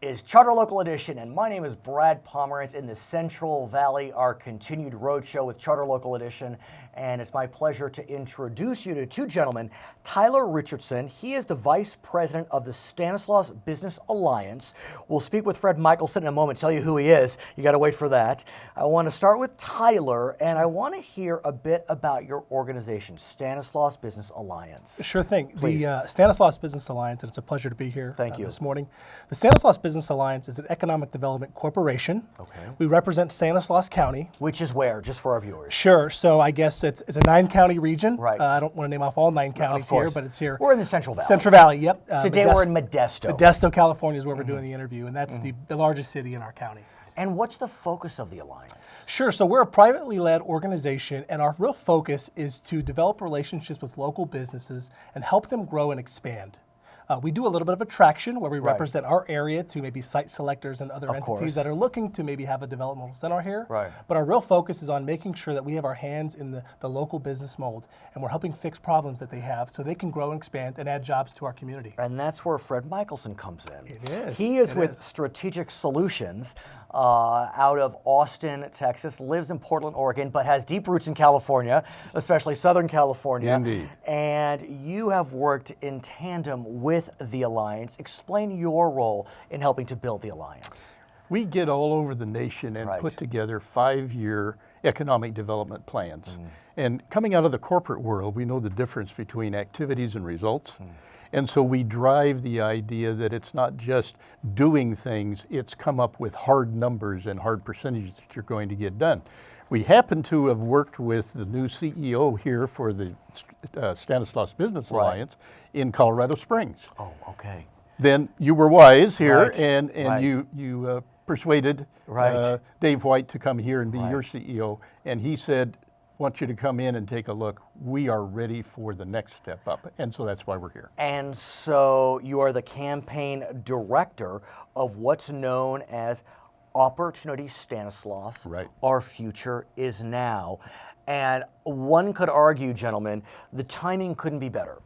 is Charter Local Edition, and my name is Brad Pomerance in the Central Valley, our continued roadshow with Charter Local Edition. And it's my pleasure to introduce you to two gentlemen. Tyler Richardson, he is the Vice President of the Stanislaus Business Alliance. We'll speak with Fred Mickelson in a moment, tell you who he is. You got to wait for that. I want to start with Tyler, and I want to hear a bit about your organization, Stanislaus Business Alliance. Sure thing. Please. The Stanislaus Business Alliance, and it's a pleasure to be here Thank you. This morning. The Stanislaus Business Alliance is an economic development corporation. Okay. We represent Stanislaus County. Which is where, just for our viewers? Sure. So I guess it's a 9-county region. Right. I don't want to name off all 9 counties here, but it's here. We're in the Central Valley. Central Valley, yep. Today we're in Modesto. Modesto, California is where we're doing the interview, and that's the largest city in our county. And what's the focus of the Alliance? Sure, so we're a privately led organization, and our real focus is to develop relationships with local businesses and help them grow and expand. We do a little bit of attraction where we represent our area to maybe site selectors and other entities that are looking to maybe have a developmental center here. Right. But our real focus is on making sure that we have our hands in the local business mold, and we're helping fix problems that they have so they can grow and expand and add jobs to our community. And that's where Fred Mickelson comes in. It is. He is with Strategic Solutions out of Austin, Texas, lives in Portland, Oregon, but has deep roots in California, especially Southern California. Indeed. And you have worked in tandem with the Alliance. Explain your role in helping to build the Alliance. We get all over the nation and put together 5-year economic development plans. And coming out of the corporate world, we know the difference between activities and results. And so we drive the idea that it's not just doing things, it's come up with hard numbers and hard percentages that you're going to get done. We happen to have worked with the new CEO here for the Stanislaus Business Alliance in Colorado Springs. Oh, okay. Then you were wise here, and you persuaded Dave White to come here and be your CEO, and he said, want you to come in and take a look. We are ready for the next step up, and so that's why we're here. And so you are the campaign director of what's known as Opportunity Stanislaus. Right. Our future is now. And one could argue, gentlemen, the timing couldn't be better,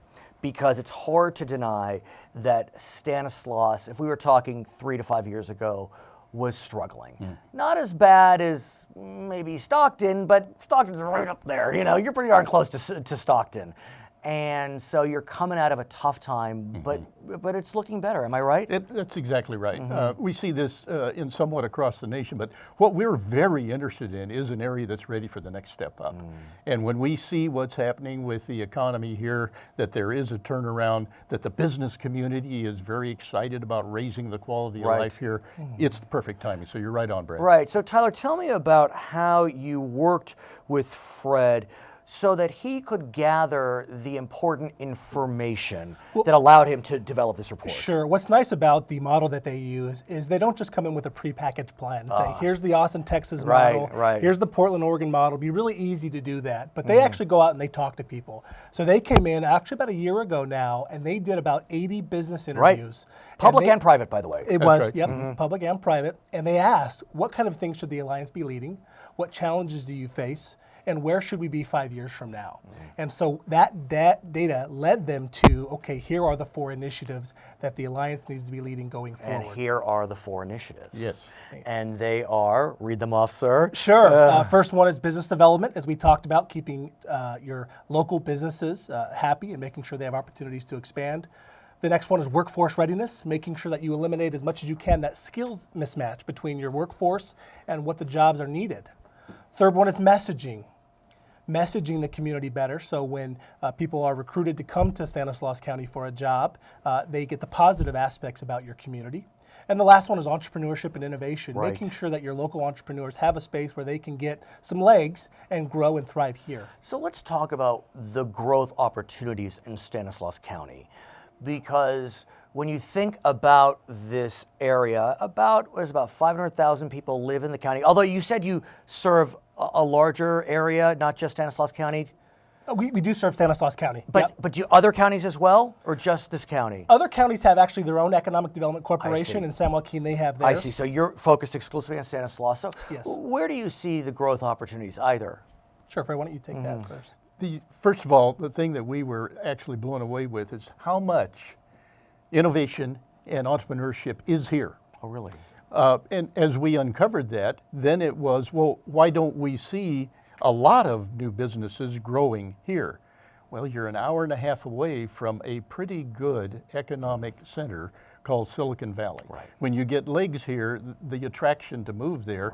because it's hard to deny that Stanislaus, if we were talking 3 to 5 years ago, was struggling. Not as bad as maybe Stockton, but Stockton's right up there. You know, you're pretty darn close to Stockton. And so you're coming out of a tough time, but it's looking better. Am I right? That's exactly right. We see this in somewhat across the nation, but what we're very interested in is an area that's ready for the next step up. And when we see what's happening with the economy here, that there is a turnaround, that the business community is very excited about raising the quality of life here, it's the perfect timing. So you're right on, Brad. Right. So Tyler, tell me about how you worked with Fred so that he could gather the important information that allowed him to develop this report. Sure. What's nice about the model that they use is they don't just come in with a prepackaged plan and say, here's the Austin, Texas model, here's the Portland, Oregon model. It'd be really easy to do that. But they actually go out and they talk to people. So they came in actually about a year ago now, and they did about 80 business interviews. Public and private, by the way. It was, public and private. And they asked, what kind of things should the Alliance be leading? What challenges do you face? And where should we be 5 years from now? And so that data led them to, okay, here are the 4 initiatives that the Alliance needs to be leading going forward. And here are the 4 initiatives. Yes. And they are, read them off, sir. Sure. First one is business development, as we talked about, keeping your local businesses happy and making sure they have opportunities to expand. The next one is workforce readiness, making sure that you eliminate as much as you can that skills mismatch between your workforce and what the jobs are needed. Third one is messaging the community better, so when people are recruited to come to Stanislaus County for a job, they get the positive aspects about your community. And the last one is entrepreneurship and innovation, making sure that your local entrepreneurs have a space where they can get some legs and grow and thrive here. So let's talk about the growth opportunities in Stanislaus County, because when you think about this area, there's about 500,000 people live in the county, although you said you serve a larger area, not just Stanislaus County. We do serve Stanislaus County. But do other counties as well, or just this county? Other counties have actually their own economic development corporation. In San Joaquin they have theirs. I see. So you're focused exclusively on Stanislaus. So where do you see the growth opportunities either? Sure, Fred, why don't you take that first? First of all, the thing that we were actually blown away with is how much innovation and entrepreneurship is here. Oh, really? And as we uncovered that, then it was, well, why don't we see a lot of new businesses growing here? Well, you're an hour and a half away from a pretty good economic center called Silicon Valley. Right. When you get legs here, the attraction to move there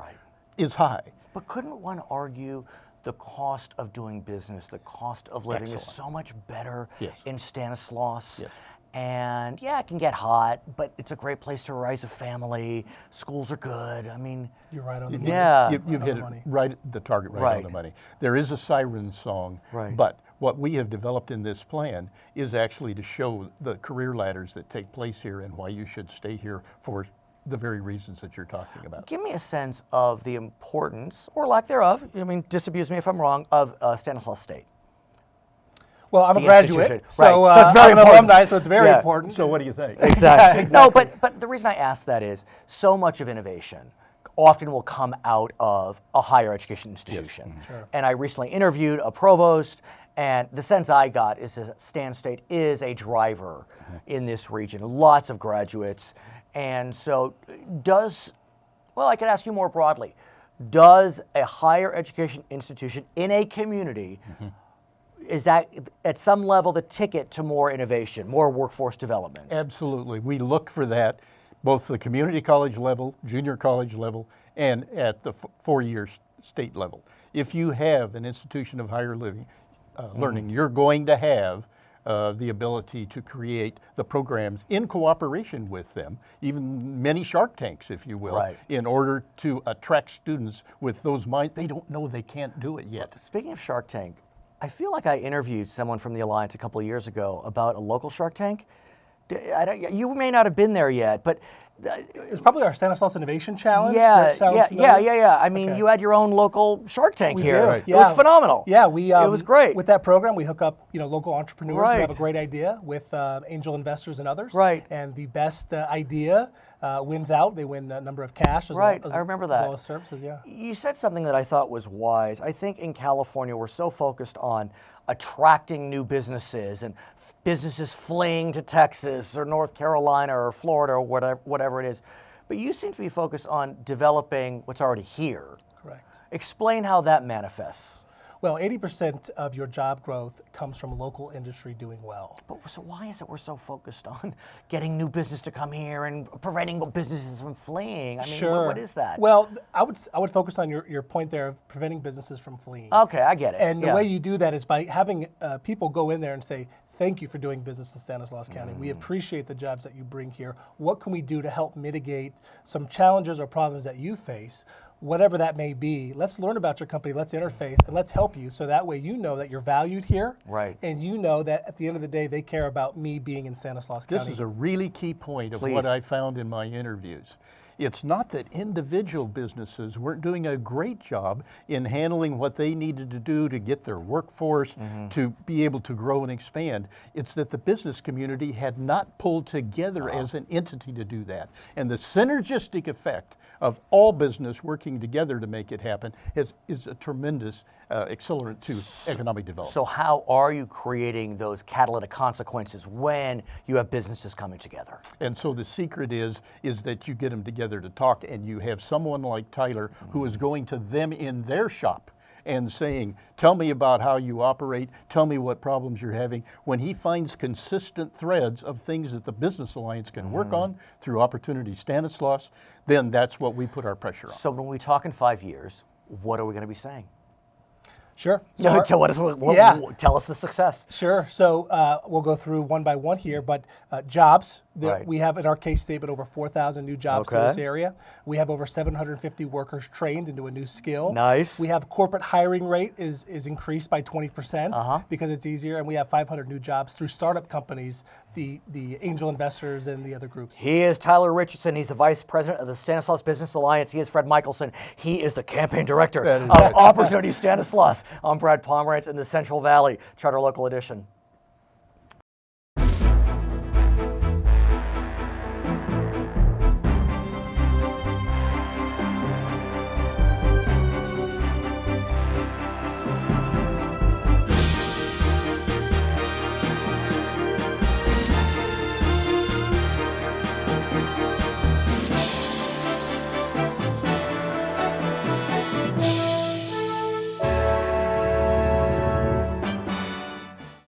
is high. But couldn't one argue the cost of doing business, the cost of living is so much better in Stanislaus? Yes. And yeah, it can get hot, but it's a great place to raise a family. Schools are good. I mean, You're right on the money. yeah. You've hit it right, the target right on the money. There is a siren song, but what we have developed in this plan is actually to show the career ladders that take place here and why you should stay here for the very reasons that you're talking about. Give me a sense of the importance, or lack thereof, I mean, disabuse me if I'm wrong, of Stanislaus State. Well, I'm a The graduate, institution. so, Right. So it's very I'm an important. alumni, so it's very important. So what do you think? Exactly. Exactly. No, but the reason I ask that is so much of innovation often will come out of a higher education institution. Sure. And I recently interviewed a provost, and the sense I got is that Stan State is a driver in this region. Lots of graduates. And so well, I could ask you more broadly, does a higher education institution in a community, is that at some level the ticket to more innovation, more workforce development? Absolutely. We look for that both the community college level, junior college level, and at the four-year state level. If you have an institution of higher learning, you're going to have the ability to create the programs in cooperation with them, even many Shark Tanks, if you will, in order to attract students with those minds. They don't know they can't do it yet. Speaking of Shark Tank, I feel like I interviewed someone from the Alliance a couple of years ago about a local Shark Tank. You may not have been there yet, but It's probably our Stanislaus Innovation Challenge. Yeah. I mean, you had your own local Shark Tank here. did, Right. It was phenomenal. Yeah, it was great. With that program, we hook up local entrepreneurs who have a Right. great idea with angel investors and others. Right. And the best idea wins out. They win a number of cash. Right, I remember that. As well as services, yeah. You said something that I thought was wise. I think in California, we're so focused on attracting new businesses and businesses fleeing to Texas or North Carolina or Florida or whatever it is. But you seem to be focused on developing what's already here. Correct. Explain how that manifests. Well, 80% of your job growth comes from local industry doing well. But so why is it we're so focused on getting new business to come here and preventing businesses from fleeing? I mean, what is that? Well, I would focus on your point there of preventing businesses from fleeing. Okay, I get it. And the way you do that is by having people go in there and say, thank you for doing business in Stanislaus County. We appreciate the jobs that you bring here. What can we do to help mitigate some challenges or problems that you face? Whatever that may be, let's learn about your company, let's interface, and let's help you so that way you know that you're valued here. Right. And you know that at the end of the day, they care about me being in Stanislaus County. This is a really key point of what I found in my interviews. It's not that individual businesses weren't doing a great job in handling what they needed to do to get their workforce to be able to grow and expand. It's that the business community had not pulled together as an entity to do that. And the synergistic effect of all business working together to make it happen is a tremendous accelerant to economic development. So how are you creating those catalytic consequences when you have businesses coming together? And so the secret is that you get them together to talk, and you have someone like Tyler who is going to them in their shop and saying, tell me about how you operate, tell me what problems you're having. When he finds consistent threads of things that the Business Alliance can work on through Opportunity Stanislaus, then that's what we put our pressure on. So when we talk in 5 years, what are we going to be saying? Sure. No, tell us the success. Sure. So we'll go through one by one here, but jobs. Right. We have in our case statement over 4,000 new jobs to this area. We have over 750 workers trained into a new skill. Nice. We have corporate hiring rate is increased by 20% because it's easier, and we have 500 new jobs through startup companies, the angel investors and the other groups. He is Tyler Richardson. He's the vice president of the Stanislaus Business Alliance. He is Fred Mickelson. He is the campaign director of Opportunity Stanislaus. I'm Brad Pomerance in the Central Valley Charter Local Edition.